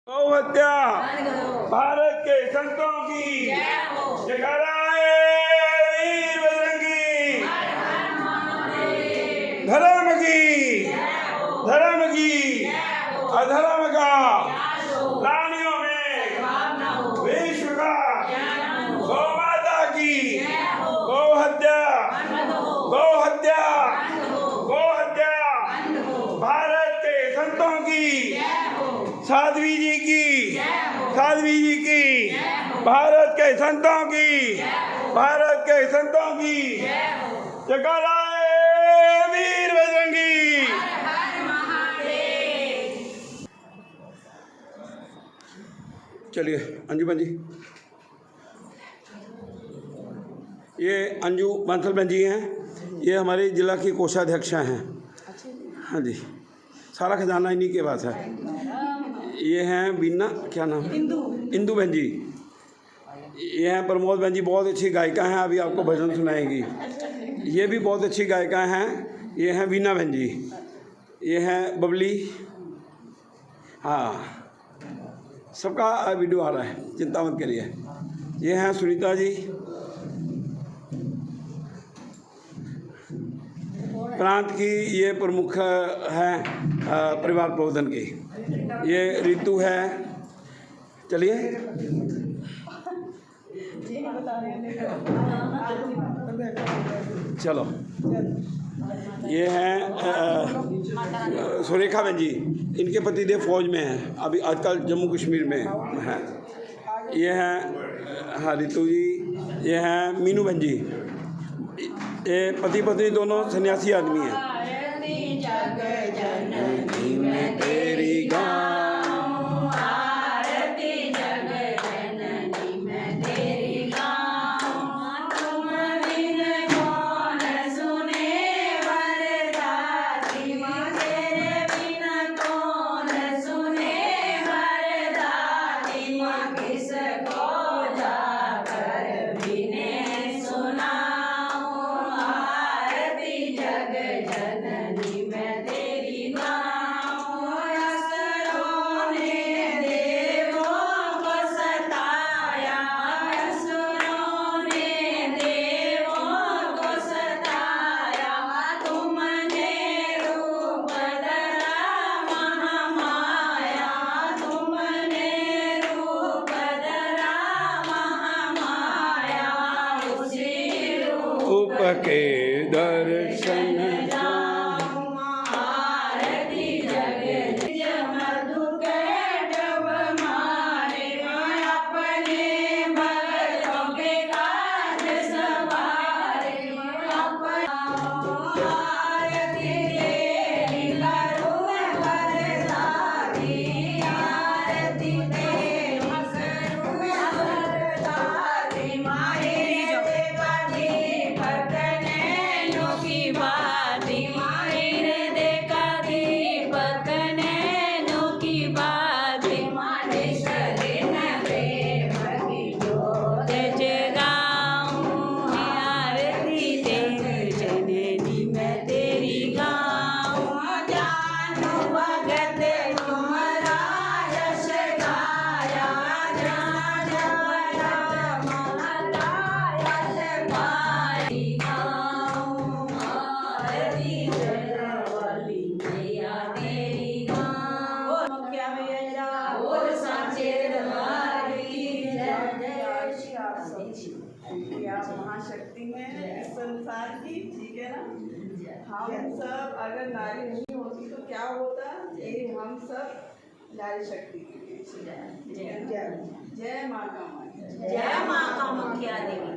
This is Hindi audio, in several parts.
गौ हत्या भारत के संतों की जयकाराए वीर बजरंगी। धर्म की अधर्म का प्राणियों में विश्व का गौ माता की गौ हत्या भारत के संतों की साध्वी जी की भारत के संतों की जयकाराए वीर बजरंगी। चलिए अंजुमन जी, ये अंजू बांसल बहन जी हैं, ये हमारे जिला की कोषाध्यक्ष हैं। हाँ जी, सारा खजाना इन्हीं के पास है। ये हैं बीना, क्या नाम, इंदू बहन जी। ये हैं प्रमोद बहन जी, बहुत अच्छी गायिका हैं, अभी आपको भजन सुनाएंगी। ये भी बहुत अच्छी गायिका हैं। ये हैं बीना बहन जी। ये हैं बबली। हाँ, सबका वीडियो आ रहा है, चिंता मत करिए। ये हैं सुनीता जी, प्रांत की ये प्रमुख हैं परिवार प्रबोधन की। ये ऋतु है। चलिए, चलो, ये हैं सुरेखा बहन जी, इनके पतिदेव फौज में हैं, अभी आजकल जम्मू कश्मीर में हैं। ये हैं हाँ ऋतु जी। ये हैं मीनू बहन जी, ये पति पत्नी दोनों सन्यासी आदमी हैं। के दर्शन महाशक्ति में संसार की, ठीक है ना। हम सब अगर नारी नहीं होती तो क्या होता, ये हम सब नारी शक्ति के लिए। जय माँ कामाख्या देवी।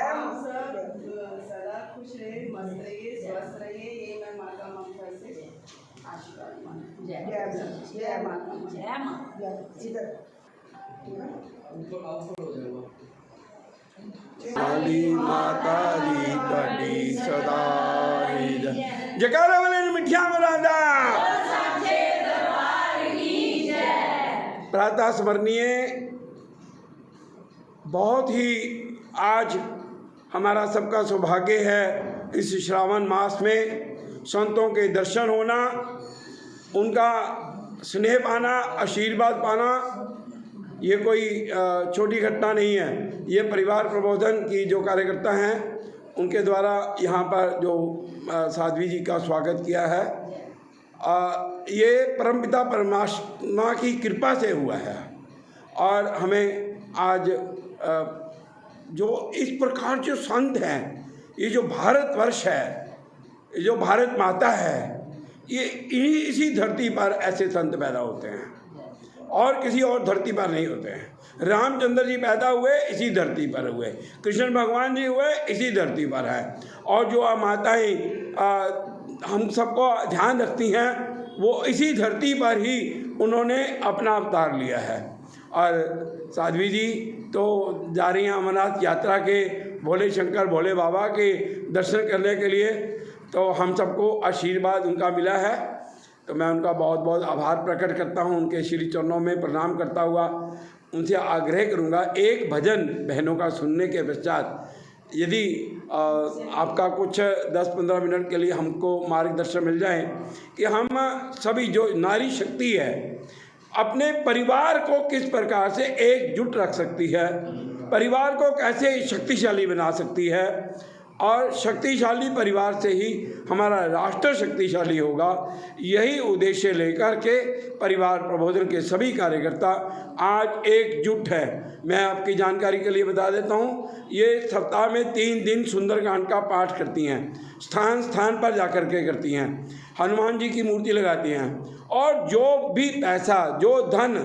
हम सब सदा खुश रहे, मस्त रहिए, स्वस्थ रहिए, ये मैं माँ कामाख्या से आशीर्वाद मांगती हूँ। जय माँ। काली माता दी ताड़ी सदा ही जयकारा वाले मिठिया मरादा। प्रातः स्मरणीय, बहुत ही आज हमारा सबका सौभाग्य है इस श्रावण मास में संतों के दर्शन होना, उनका स्नेह पाना, आशीर्वाद पाना, ये कोई छोटी घटना नहीं है। ये परिवार प्रबोधन की जो कार्यकर्ता हैं उनके द्वारा यहाँ पर जो साध्वी जी का स्वागत किया है, ये परमपिता परमात्मा की कृपा से हुआ है। और हमें आज जो इस प्रकार जो संत हैं, ये जो भारतवर्ष है, ये जो भारत माता है, ये इसी धरती पर ऐसे संत पैदा होते हैं और किसी और धरती पर नहीं होते हैं। रामचंद्र जी पैदा हुए इसी धरती पर हुए, कृष्ण भगवान जी हुए इसी धरती पर है। और जो माताएं हम सबको ध्यान रखती हैं, वो इसी धरती पर ही उन्होंने अपना अवतार लिया है। और साध्वी जी तो जा रही हैं अमरनाथ यात्रा के भोले शंकर भोले बाबा के दर्शन करने के लिए, तो हम सबको आशीर्वाद उनका मिला है, तो मैं उनका बहुत बहुत आभार प्रकट करता हूं। उनके श्री चरणों में प्रणाम करता हुआ उनसे आग्रह करूंगा, एक भजन बहनों का सुनने के पश्चात यदि आपका कुछ 10-15 मिनट के लिए हमको मार्गदर्शन मिल जाए कि हम सभी जो नारी शक्ति है अपने परिवार को किस प्रकार से एकजुट रख सकती है, परिवार को कैसे शक्तिशाली बना सकती है, और शक्तिशाली परिवार से ही हमारा राष्ट्र शक्तिशाली होगा। यही उद्देश्य लेकर के परिवार प्रबोधन के सभी कार्यकर्ता आज एकजुट है। मैं आपकी जानकारी के लिए बता देता हूँ, ये सप्ताह में 3 दिन सुंदरकांड का पाठ करती हैं, स्थान स्थान पर जाकर के करती हैं, हनुमान जी की मूर्ति लगाती हैं, और जो भी पैसा जो धन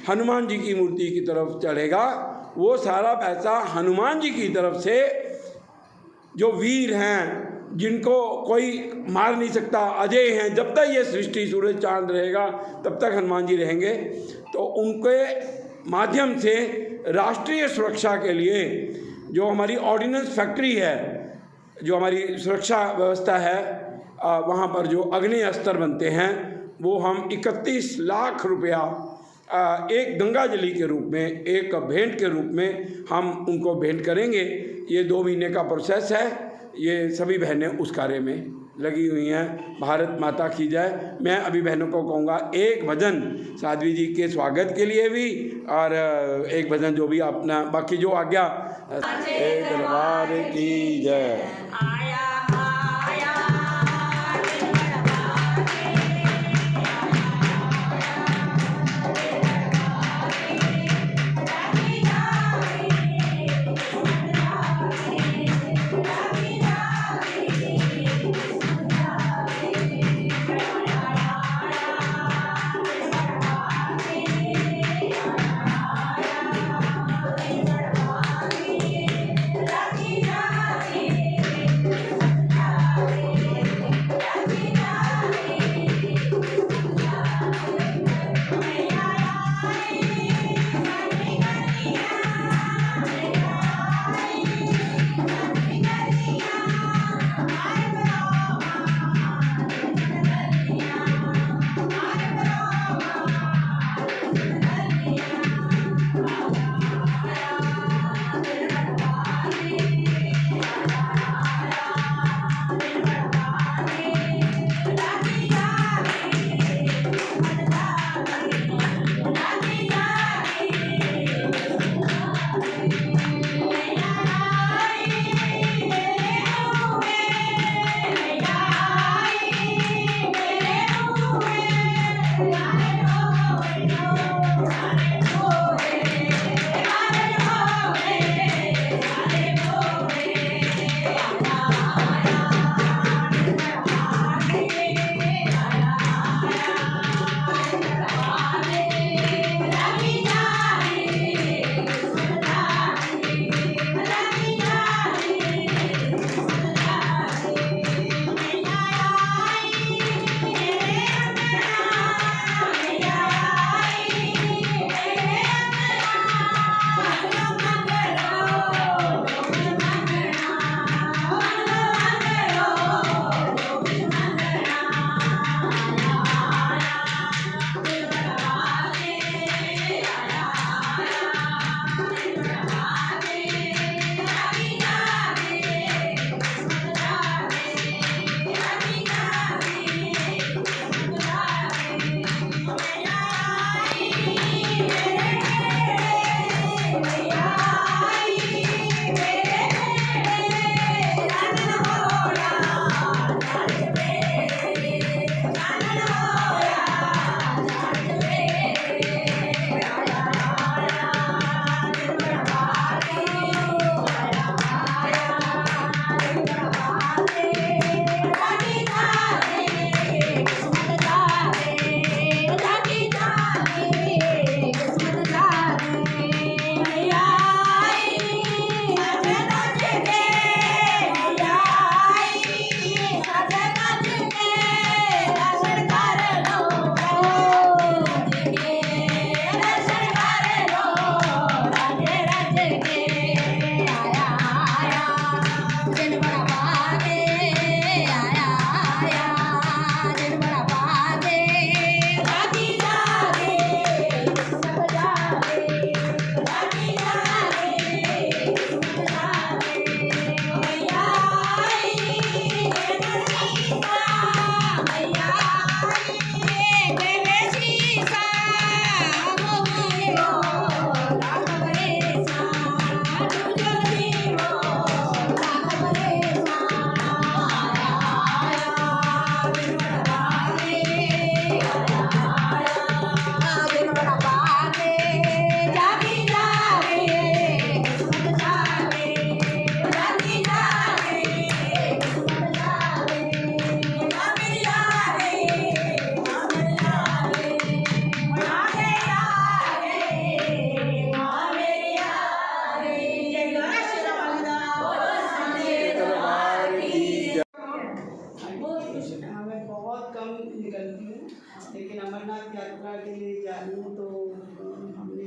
हनुमान जी की मूर्ति की तरफ चढ़ेगा, वो सारा पैसा हनुमान जी की तरफ से, जो वीर हैं जिनको कोई मार नहीं सकता, अजय हैं, जब तक ये सृष्टि सूरज चांद रहेगा तब तक हनुमान जी रहेंगे, तो उनके माध्यम से राष्ट्रीय सुरक्षा के लिए जो हमारी ऑर्डिनेंस फैक्ट्री है, जो हमारी सुरक्षा व्यवस्था है, वहाँ पर जो अग्नि अस्त्र बनते हैं, वो हम 31 लाख रुपया एक गंगाजली के रूप में, एक भेंट के रूप में हम उनको भेंट करेंगे। ये 2 महीने का प्रोसेस है। ये सभी बहनें उस कार्य में लगी हुई हैं। भारत माता की जय। मैं अभी बहनों को कहूँगा एक भजन साध्वी जी के स्वागत के लिए भी, और एक भजन जो भी अपना बाकी जो आज्ञा, दरबार की जय। लेकिन अमरनाथ यात्रा के लिए जा रही हूँ तो हमने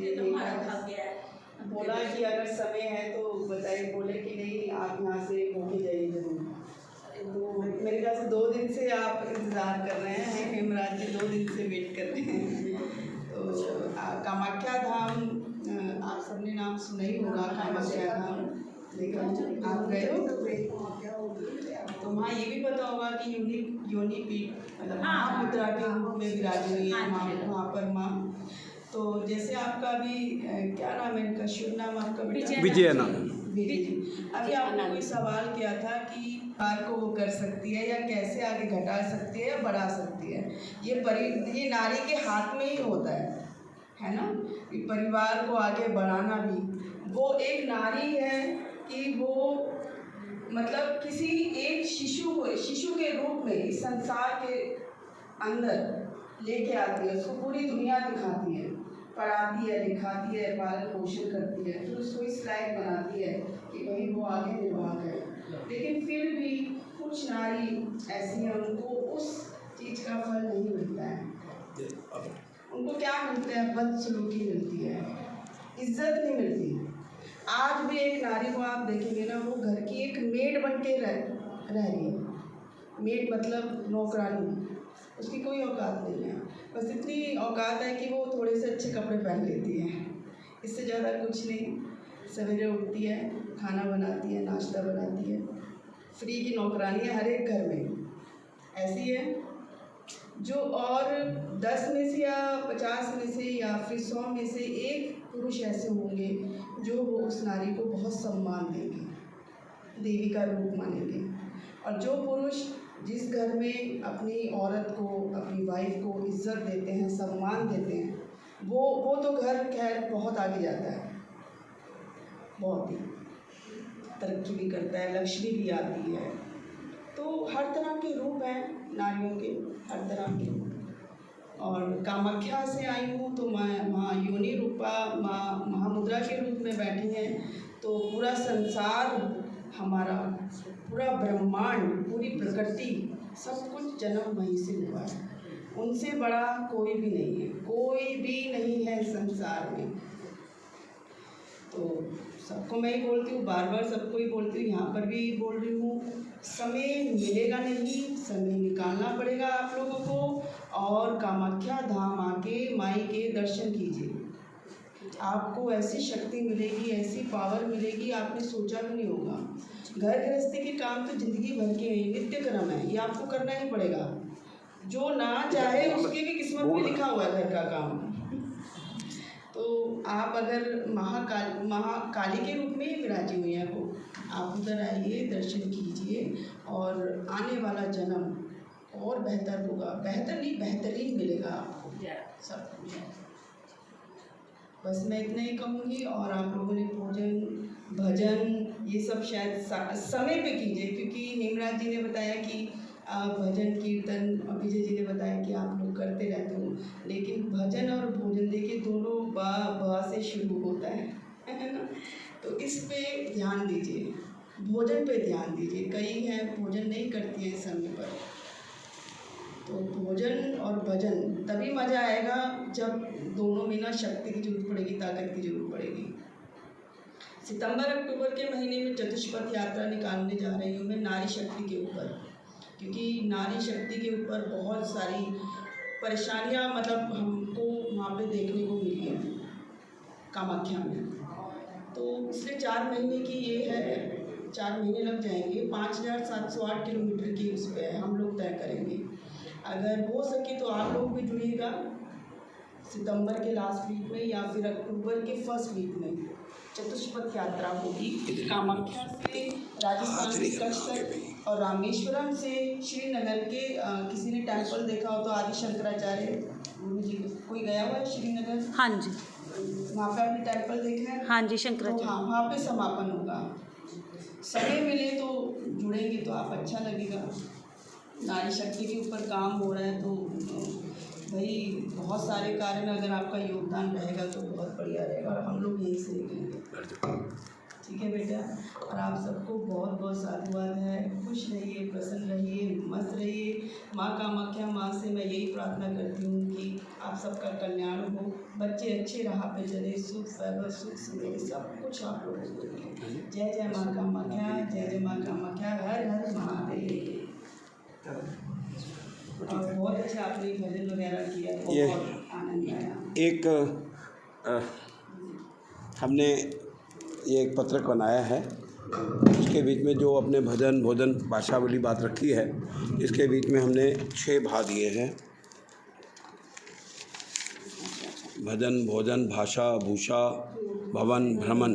बोला कि अगर समय है तो बताइए, बोले कि नहीं आप यहाँ से होके जाइए जरूर। तो मेरे ख्याल से 2 दिन से आप इंतज़ार कर रहे हैं, हेमराज जी 2 दिन से वेट कर रहे हैं। तो कामाख्या धाम आप सबने नाम सुना ही होगा, कामाख्या धाम, लेकिन आप गए हो तो वहाँ ये भी पता होगा कि योनि पीठ मतलब महामुद्रा के रूप में विराजी हुई है वहाँ पर माँ। तो जैसे आपका अभी क्या नाम है इनका, शुभ नाम आपका? विजय नाम। विजय जी, अभी आपने कोई सवाल किया था कि कार को वो कर सकती है या कैसे आगे घटा सकती है या बढ़ा सकती है। ये नारी के हाथ में ही होता है ना, कि परिवार को आगे बढ़ाना भी वो एक नारी है कि वो मतलब किसी एक शिशु के रूप में इस संसार के अंदर लेके आती है, उसको पूरी दुनिया दिखाती है, पढ़ाती है, लिखाती है, पालन पोषण करती है, फिर उसको इस लायक बनाती है कि भाई वो आगे निर्वाह है। लेकिन फिर भी कुछ नारी ऐसी हैं उनको उस चीज़ का फल नहीं मिलता है। उनको क्या मिलता है? बदसलूकी मिलती है, इज्जत नहीं मिलती। आज भी एक नारी को आप देखेंगे ना, वो घर की एक मेड बन के रह रही है। मेड मतलब नौकरानी, उसकी कोई औकात नहीं है, बस इतनी औकात है कि वो थोड़े से अच्छे कपड़े पहन लेती है, इससे ज़्यादा कुछ नहीं। सवेरे उठती है, खाना बनाती है, नाश्ता बनाती है, फ्री की नौकरानी है हर एक घर में ऐसी है। जो और 10 में से या 50 में से या फिर 100 में से एक पुरुष ऐसे होंगे जो वो उस नारी को बहुत सम्मान देंगे, देवी का रूप मानेंगे। और जो पुरुष जिस घर में अपनी औरत को, अपनी वाइफ को इज्जत देते हैं, सम्मान देते हैं, वो तो घर खैर बहुत आगे जाता है, बहुत ही तरक्की भी करता है, लक्ष्मी भी आती है। तो हर तरह के रूप हैं नारियों के, हर तरह के। और कामाख्या से आई हूँ तो माँ योनि रूपा, माँ महामुद्रा के रूप में बैठी हैं। तो पूरा संसार हमारा, पूरा ब्रह्मांड, पूरी प्रकृति, सब कुछ जन्म वहीं से हुआ है। उनसे बड़ा कोई भी नहीं है, कोई भी नहीं है संसार में। तो सबको मैं ही बोलती हूँ, बार बार सबको ही बोलती हूँ, यहाँ पर भी बोल रही हूँ, समय मिलेगा नहीं, समय निकालना पड़ेगा आप लोगों को। और कामाख्या धाम आके माई के दर्शन कीजिए, आपको ऐसी शक्ति मिलेगी, ऐसी पावर मिलेगी, आपने सोचा भी नहीं होगा। घर गृहस्थी के काम तो ज़िंदगी भर के नित्य कर्म है, ये आपको करना ही पड़ेगा। जो ना चाहे उसकी भी किस्मत में लिखा हुआ है घर का काम। तो आप अगर महाकाली के रूप में ही विराजी हुई हैं, वो आप उधर आइए, दर्शन कीजिए, और आने वाला जन्म और बेहतर होगा, बेहतर नहीं बेहतरीन मिलेगा आपको सब कुछ। बस मैं इतना ही कहूँगी। और आप लोगों ने भोजन भजन ये सब शायद समय पे कीजिए, क्योंकि हेमराज जी ने बताया कि भजन कीर्तन, विजय जी ने बताया कि आप लोग करते रहते हो, लेकिन भजन और भोजन देखिए दोनों बा से शुरू होता है ना। तो इस पे ध्यान दीजिए, भोजन पे ध्यान दीजिए। कई हैं भोजन नहीं करती हैं समय पर, तो भोजन और भजन तभी मज़ा आएगा जब दोनों में ना शक्ति की जरूरत पड़ेगी, ताकत की जरूरत पड़ेगी। सितंबर अक्टूबर के महीने में चतुष्पथ यात्रा निकालने जा रही हूँ मैं नारी शक्ति के ऊपर, क्योंकि नारी शक्ति के ऊपर बहुत सारी परेशानियाँ मतलब हमको वहाँ पे देखने को मिली है कामाख्या में। तो पिछले 4 महीने की ये है, 4 महीने लग जाएंगे। 5708 किलोमीटर की उस पर हम लोग तय करेंगे। अगर हो सके तो आप लोग भी जुड़िएगा सितंबर के लास्ट वीक में या फिर अक्टूबर के फर्स्ट वीक में। चतुष्पथ यात्रा होगी कामाख्या से राजस्थान के कच्छ तक, और रामेश्वरम से श्रीनगर के किसी ने टेम्पल देखा हो तो आदि शंकराचार्य गुरु जी, कोई गया हुआ है श्रीनगर? हाँ जी, वहाँ पे आपने टेम्पल देखा है? हाँ जी, शंकराचार्य। तो हाँ, वहाँ पे समापन होगा। समय मिले तो जुड़ेंगे तो आप अच्छा लगेगा। नारी शक्ति के ऊपर काम हो रहा है तो भाई बहुत सारे कार्य में अगर आपका योगदान रहेगा तो बहुत बढ़िया रहेगा, और हम लोग यहीं से निकलेंगे। ठीक है बेटा, और आप सबको बहुत बहुत साधुवाद है। खुश रहिए, प्रसन्न रहिए, मस्त रहिए। माँ कामाख्या माँ से मैं यही यही प्रार्थना करती हूँ कि आप सबका कल्याण हो, बच्चे अच्छे राह पे चले, सुख सर्व सुख समृद्धि सब कुछ आप लोगों को मिले। जय जय माँ कामाख्या, जय जय माँ कामाख्या, हर हर महादेव। और बहुत अच्छा आपने भजन वगैरह किया, ये बहुत आनंद आया। एक हमने ये एक पत्रक बनाया है, इसके बीच में जो अपने भजन भोजन भाषा वाली बात रखी है, इसके बीच में हमने 6 भा दिए हैं। भजन भोजन भाषा भूषा भवन भ्रमण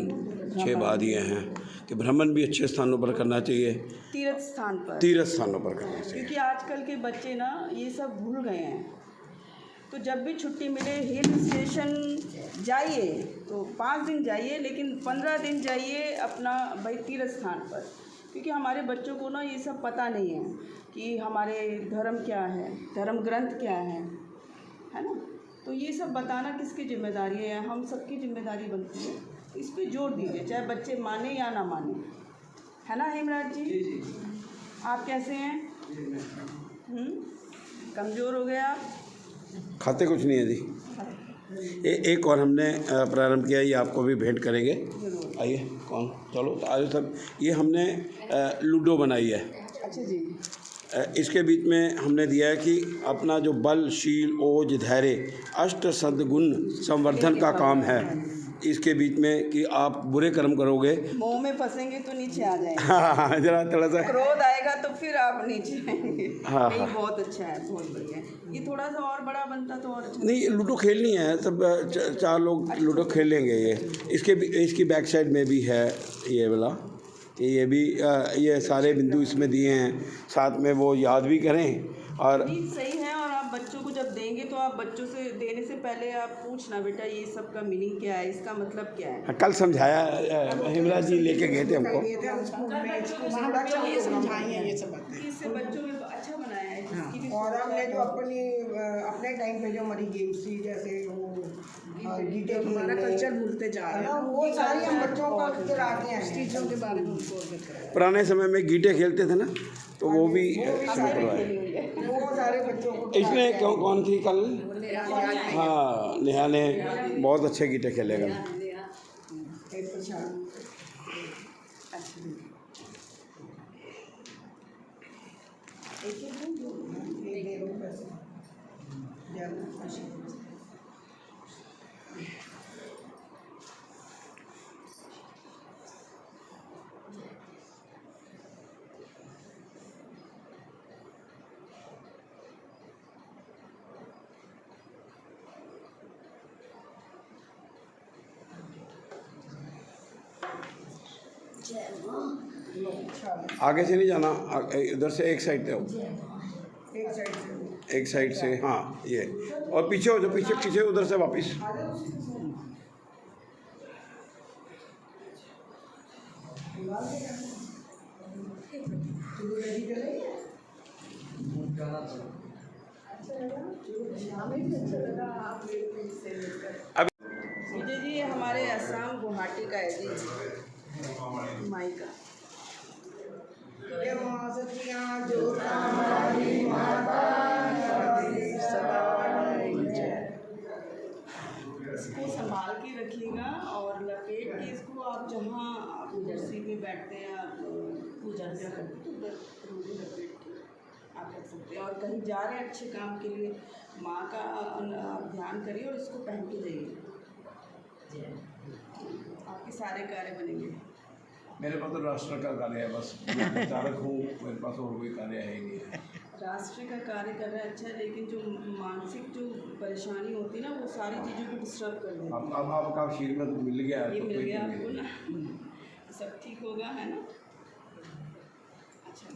6 भा दिए हैं कि भ्रमण भी अच्छे स्थानों पर करना चाहिए, तीर्थ स्थान पर, तीर्थ स्थानों पर करना चाहिए। क्योंकि आजकल के बच्चे ना ये सब भूल गए हैं। तो जब भी छुट्टी मिले हिल स्टेशन जाइए, तो 5 दिन जाइए, लेकिन 15 दिन जाइए अपना भाई तीर्थ स्थान पर, क्योंकि हमारे बच्चों को ना ये सब पता नहीं है कि हमारे धर्म क्या है, धर्म ग्रंथ क्या है ना। तो ये सब बताना किसकी जिम्मेदारी है? हम सबकी जिम्मेदारी बनती है। इस पे जोर दीजिए, चाहे बच्चे माने या ना माने, है ना हेमराज जी? आप कैसे हैं? कमज़ोर हो गए आप? खाते कुछ नहीं है जी। एक और हमने प्रारंभ किया, ये आपको भी भेंट करेंगे। आइए, कौन? चलो तो आज सब ये हमने लूडो बनाई है। अच्छा जी। इसके बीच में हमने दिया है कि अपना जो बल शील ओज धैर्य अष्ट सद्गुण संवर्धन का काम है। इसके बीच में कि आप बुरे कर्म करोगे, मुंह में फंसेंगे तो नीचे आ जाएंगे। हाँ जरा थोड़ा सा क्रोध आएगा तो फिर आप नीचे आएंगे। हाँ, नहीं, हाँ। बहुत अच्छा है, बहुत बढ़िया है। ये थोड़ा सा और बड़ा बनता तो और अच्छा। नहीं, लूडो खेलनी है, सब 4 लोग लूडो खेलेंगे। ये इसकी बैक साइड में भी है ये वाला, ये भी ये सारे बिंदु इसमें दिए हैं, साथ में वो याद भी करें। और नहीं, सही है। और आप बच्चों को जब देंगे तो आप बच्चों से देने से पहले आप पूछना, बेटा ये सब का मीनिंग क्या है, इसका मतलब क्या है। कल समझाया हेमराज जी लेके गए थे हमको। समझाएंगे ये सब बातें। इससे बच्चों में अच्छा बनाया है, जिसकी भी और हमने जो अपने टाइम पे जो हमारी गेम्स थी, जैसे वो गीटे हमारा कल्चर भूलते जा रहे हैं, वो सारी हम बच्चों को करा के हैं, चीज़ों के बारे में उनको अवगत कराएं। पुराने समय में गीटे खेलते थे ना, तो वो भी शुरू करवाए। वो सारे बच्चों को इसमें कौन थी कल? हाँ, नेहा ने बहुत अच्छे गीटे खेले कल। एक प्रसाद। आगे से नहीं जाना, इधर से एक साइड से, एक साइड से, एक साइड से। हाँ ये, और पीछे हो जो, पीछे पीछे उधर से वापस। अब विजय जी, हमारे असम गुवाहाटी का है जी, माई का। इसको संभाल के रखिएगा और लपेट के इसको आप जहाँ आप कुर्सी पे बैठते हैं, आप पूजा करते हैं, तो रोटी लपेट के आप रख सकते हैं। और कहीं जा रहे हैं अच्छे काम के लिए, माँ का आप ध्यान करिए और इसको पहन के जाइए, आपके सारे कार्य बनेंगे। मेरे पास तो राष्ट्र का कार्य है, बस मैं चालक हूँ, मेरे पास और कोई कार्य है ही नहीं है। राष्ट्र का कार्य कर रहा है अच्छा है, लेकिन जो मानसिक जो परेशानी होती है ना, वो सारी चीज़ों को डिस्टर्ब कर देती है। अब आपका आशीर्वाद मिल गया है, ये तो मिल कोई गया कमी आपको नहीं। ना, सब ठीक होगा, है ना। अच्छा।